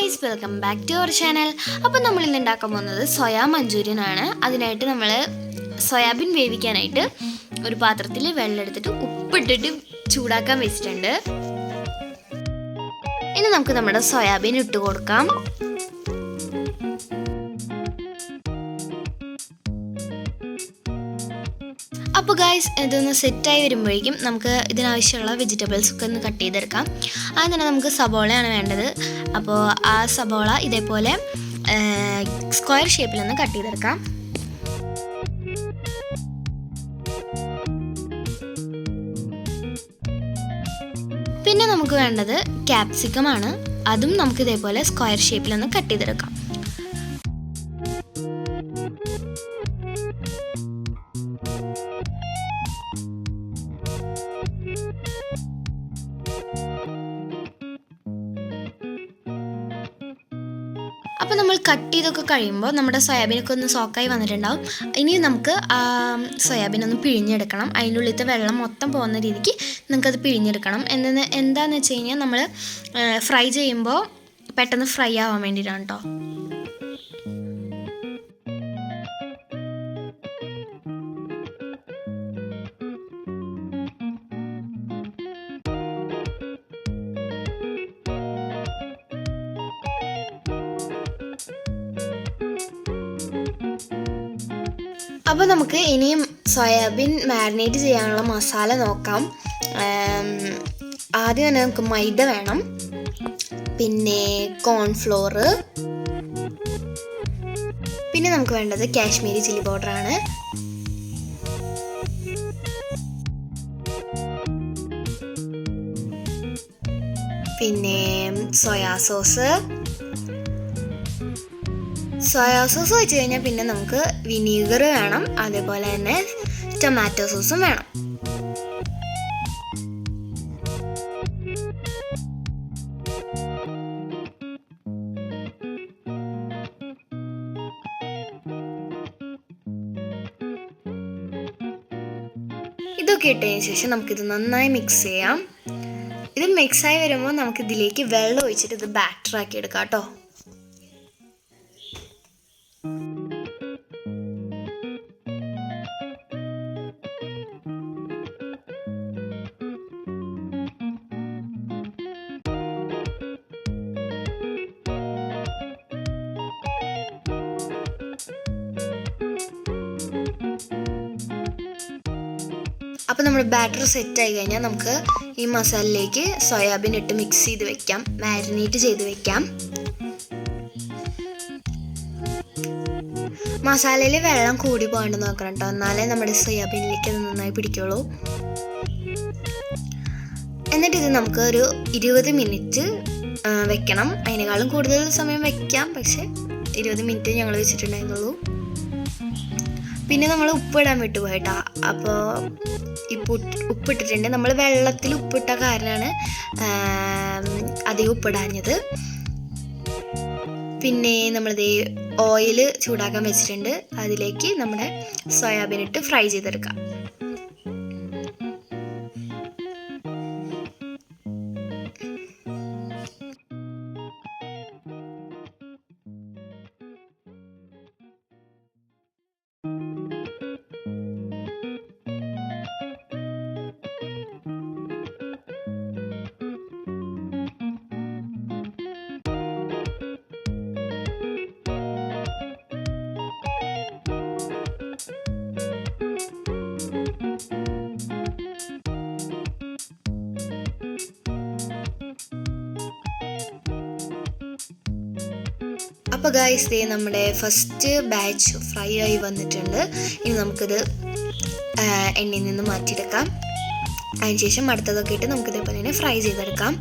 Guys, welcome back to our channel. അപ്പോൾ നമ്മൾ ഇന്ന് ഉണ്ടാക്കാൻ പോകുന്നത് സോയാ മഞ്ചൂരിയൻ ആണ്. അതിനായിട്ട് നമ്മൾ സോയാബീൻ വേവിക്കാനായിട്ട് ഒരു പാത്രത്തിൽ വെള്ളം എടുത്തിട്ട് ഉപ്പിട്ടിട്ട് ചൂടാക്കാൻ വെച്ചിട്ടുണ്ട്. ഇനി നമുക്ക് നമ്മുടെ സോയാബീൻ ഇട്ട് കൊടുക്കാം. അപ്പോൾ ഗൈസ്, ഇതൊന്ന് സെറ്റായി വരുമ്പോഴേക്കും നമുക്ക് ഇതിനാവശ്യമുള്ള വെജിറ്റബിൾസ് ഒക്കെ ഒന്ന് കട്ട് ചെയ്തെടുക്കാം. ആദ്യം തന്നെ നമുക്ക് സബോളയാണ് വേണ്ടത്. അപ്പോൾ ആ സബോള ഇതേപോലെ സ്ക്വയർ ഷേപ്പിലൊന്ന് കട്ട് ചെയ്തെടുക്കാം. പിന്നെ നമുക്ക് വേണ്ടത് ക്യാപ്സിക്കം ആണ്. അതും നമുക്ക് ഇതേപോലെ സ്ക്വയർ ഷേപ്പിലൊന്ന് കട്ട് ചെയ്തെടുക്കാം. അപ്പോൾ നമ്മൾ കട്ട് ചെയ്തൊക്കെ കഴിയുമ്പോൾ നമ്മുടെ സോയാബീനൊക്കെ ഒന്ന് സോക്കായി വന്നിട്ടുണ്ടാവും. ഇനി നമുക്ക് സോയാബീൻ ഒന്ന് പിഴിഞ്ഞെടുക്കണം. അതിൻ്റെ ഉള്ളിലത്തെ വെള്ളം മൊത്തം പോകുന്ന രീതിക്ക് നമുക്കത് പിഴിഞ്ഞെടുക്കണം. എന്താണെന്ന് വെച്ച് കഴിഞ്ഞാൽ നമ്മൾ ഫ്രൈ ചെയ്യുമ്പോൾ പെട്ടെന്ന് ഫ്രൈ ആവാൻ വേണ്ടിയിട്ടാണ് കേട്ടോ. അപ്പോൾ നമുക്ക് ഇനിയും സോയാബീൻ മാരിനേറ്റ് ചെയ്യാനുള്ള മസാല നോക്കാം. ആദ്യം തന്നെ നമുക്ക് മൈദ വേണം, പിന്നെ കോൺഫ്ലോർ, പിന്നെ നമുക്ക് വേണ്ടത് കാശ്മീരി ചില്ലി പൗഡറാണ്, പിന്നെ സോയാ സോസ് വെച്ച് കഴിഞ്ഞാൽ പിന്നെ നമുക്ക് വിനീഗർ വേണം, അതേപോലെ തന്നെ ടൊമാറ്റോ സോസും വേണം. ഇതൊക്കെ ഇട്ടതിന് ശേഷം നമുക്കിത് നന്നായി മിക്സ് ചെയ്യാം. ഇത് മിക്സായി വരുമ്പോൾ നമുക്ക് ഇതിലേക്ക് വെള്ളം ഒഴിച്ചിട്ട് ഇത് ബാറ്റർ ആക്കി എടുക്കാം കേട്ടോ. അപ്പോൾ നമ്മുടെ ബാറ്റർ സെറ്റായി കഴിഞ്ഞാൽ നമുക്ക് ഈ മസാലയിലേക്ക് സോയാബീൻ ഇട്ട് മിക്സ് ചെയ്ത് വെക്കാം, മാരിനേറ്റ് ചെയ്ത് വെക്കാം. മസാലയിൽ വെള്ളം കൂടി പോകാണ്ട് നോക്കണം കേട്ടോ, എന്നാലേ നമ്മുടെ സോയാബീനിലേക്ക് അത് നന്നായി പിടിക്കുള്ളൂ. എന്നിട്ട് ഇത് നമുക്ക് ഒരു 20 മിനിറ്റ് വെക്കണം. അതിനേക്കാളും കൂടുതൽ സമയം വെക്കാം, പക്ഷെ 20 മിനിറ്റ് ഞങ്ങൾ വെച്ചിട്ടുണ്ടായിരുന്നുള്ളൂ. പിന്നെ നമ്മൾ ഉപ്പിടാൻ വിട്ടുപോയിട്ടാ. അപ്പോൾ ഇപ്പോൾ ഉപ്പിട്ടിട്ടുണ്ട്. നമ്മൾ വെള്ളത്തിൽ ഉപ്പിട്ട കാരണമാണ് അധികം ഉപ്പിടാഞ്ഞത്. പിന്നെ നമ്മളിത് ഓയിൽ ചൂടാക്കാൻ വെച്ചിട്ടുണ്ട്. അതിലേക്ക് നമ്മുടെ സോയാബീൻ ഇട്ട് ഫ്രൈ ചെയ്തെടുക്കാം. അപ്പോൾ ഗൈസ്, ദേ നമ്മുടെ ഫസ്റ്റ് ബാച്ച് ഫ്രൈ ആയി വന്നിട്ടുണ്ട്. ഇനി നമുക്കിത് എണ്ണയിൽ നിന്ന് മാറ്റിയെടുക്കാം. അതിനുശേഷം അടുത്തതൊക്കെ ഇട്ട് നമുക്ക് ഇതേപോലെ തന്നെ ഫ്രൈ ചെയ്തെടുക്കാം.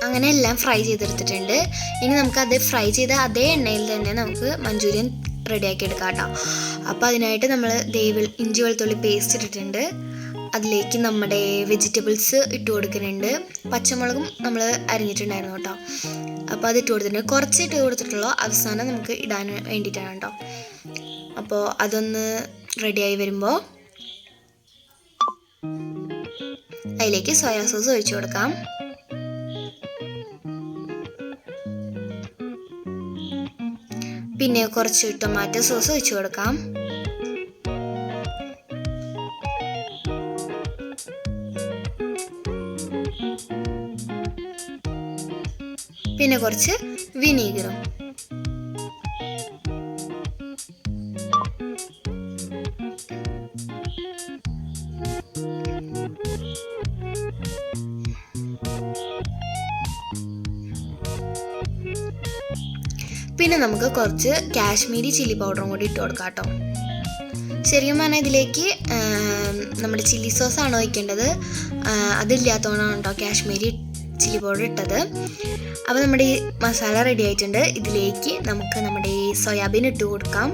അങ്ങനെ എല്ലാം ഫ്രൈ ചെയ്തെടുത്തിട്ടുണ്ട്. ഇനി നമുക്കത് ഫ്രൈ ചെയ്ത അതേ എണ്ണയിൽ തന്നെ നമുക്ക് മഞ്ചൂരിയൻ റെഡിയാക്കി എടുക്കാം കേട്ടോ. അപ്പോൾ അതിനായിട്ട് നമ്മൾ ഇഞ്ചി വെളുത്തുള്ളി പേസ്റ്റ് ഇട്ടിട്ടുണ്ട്. അതിലേക്ക് നമ്മുടെ വെജിറ്റബിൾസ് ഇട്ട് കൊടുക്കുന്നുണ്ട്. പച്ചമുളകും നമ്മൾ അരിഞ്ഞിട്ടുണ്ടായിരുന്നു കേട്ടോ. അപ്പോൾ അത് ഇട്ട് കൊടുത്തിട്ടുണ്ട്. കുറച്ച് ഇട്ട് കൊടുത്തിട്ടുള്ളൂ, അവസാനം നമുക്ക് ഇടാൻ വേണ്ടിയിട്ടാണ് കേട്ടോ. അപ്പോൾ അതൊന്ന് റെഡിയായി വരുമ്പോൾ അതിലേക്ക് സോയാ സോസ് ഒഴിച്ചു കൊടുക്കാം. പിന്നെ കുറച്ച് ടൊമാറ്റോ സോസ് ഒഴിച്ചു കൊടുക്കാം. പിന്നെ കുറച്ച് വിനീഗറും. പിന്നെ നമുക്ക് കുറച്ച് കാശ്മീരി ചില്ലി പൗഡറും കൂടി ഇട്ട് കൊടുക്കാം കേട്ടോ. ശരിക്കും പറഞ്ഞാൽ ഇതിലേക്ക് നമ്മുടെ ചില്ലി സോസാണ് ഒഴിക്കേണ്ടത്. അതില്ലാത്തതുകൊണ്ടാണ് കേട്ടോ കാശ്മീരി ചില്ലി പൗഡർ ഇട്ടത്. അപ്പോൾ നമ്മുടെ ഈ മസാല റെഡി ആയിട്ടുണ്ട്. ഇതിലേക്ക് നമുക്ക് നമ്മുടെ ഈ സോയാബീൻ ഇട്ട് കൊടുക്കാം.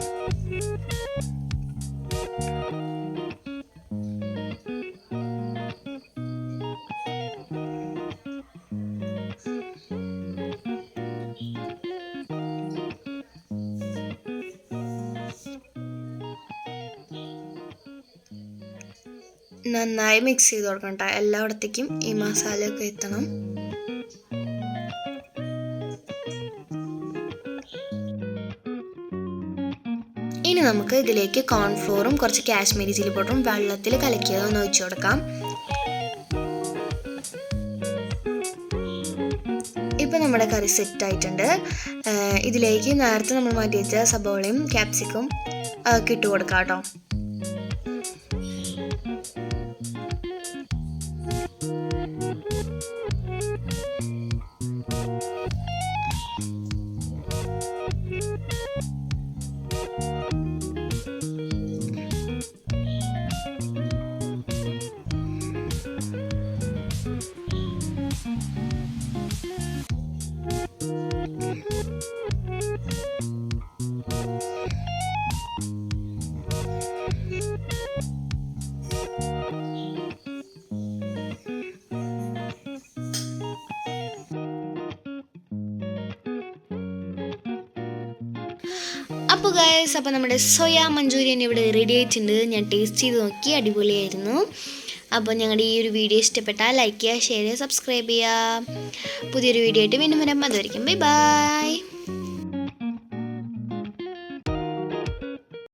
നന്നായി മിക്സ് ചെയ്ത് കൊടുക്കണം കേട്ടോ. എല്ലായിടത്തേക്കും ഈ മസാലയൊക്കെ എത്തണം. ഇനി നമുക്ക് ഇതിലേക്ക് കോൺഫ്ലോറും കുറച്ച് കാശ്മീരി ചില്ലി പൗഡറും വെള്ളത്തിൽ കലക്കിയതൊന്ന് ഒഴിച്ചു കൊടുക്കാം. ഇപ്പം നമ്മുടെ കറി സെറ്റ് ആയിട്ടുണ്ട്. ഇതിലേക്ക് നേരത്തെ നമ്മൾ മാറ്റി വെച്ച സബോളയും ക്യാപ്സിക്കും ഒക്കെ ഇട്ട് കൊടുക്കാം കേട്ടോ. അപ്പോൾ ഗൈസ്, അപ്പോൾ നമ്മുടെ സോയ മഞ്ചൂരിയൻ ഇവിടെ റെഡി ആയിട്ടുണ്ട്. ഞാൻ ടേസ്റ്റ് ചെയ്ത് നോക്കി, അടിപൊളിയായിരുന്നു. അപ്പോൾ ഞങ്ങളുടെ ഈ ഒരു വീഡിയോ ഇഷ്ടപ്പെട്ടാൽ ലൈക്ക് ചെയ്യുക, ഷെയർ ചെയ്യുക, സബ്സ്ക്രൈബ് ചെയ്യുക. പുതിയൊരു വീഡിയോ ആയിട്ട് വീണ്ടും വരാം. അതുവരെയ്ക്കും ബൈ ബൈ.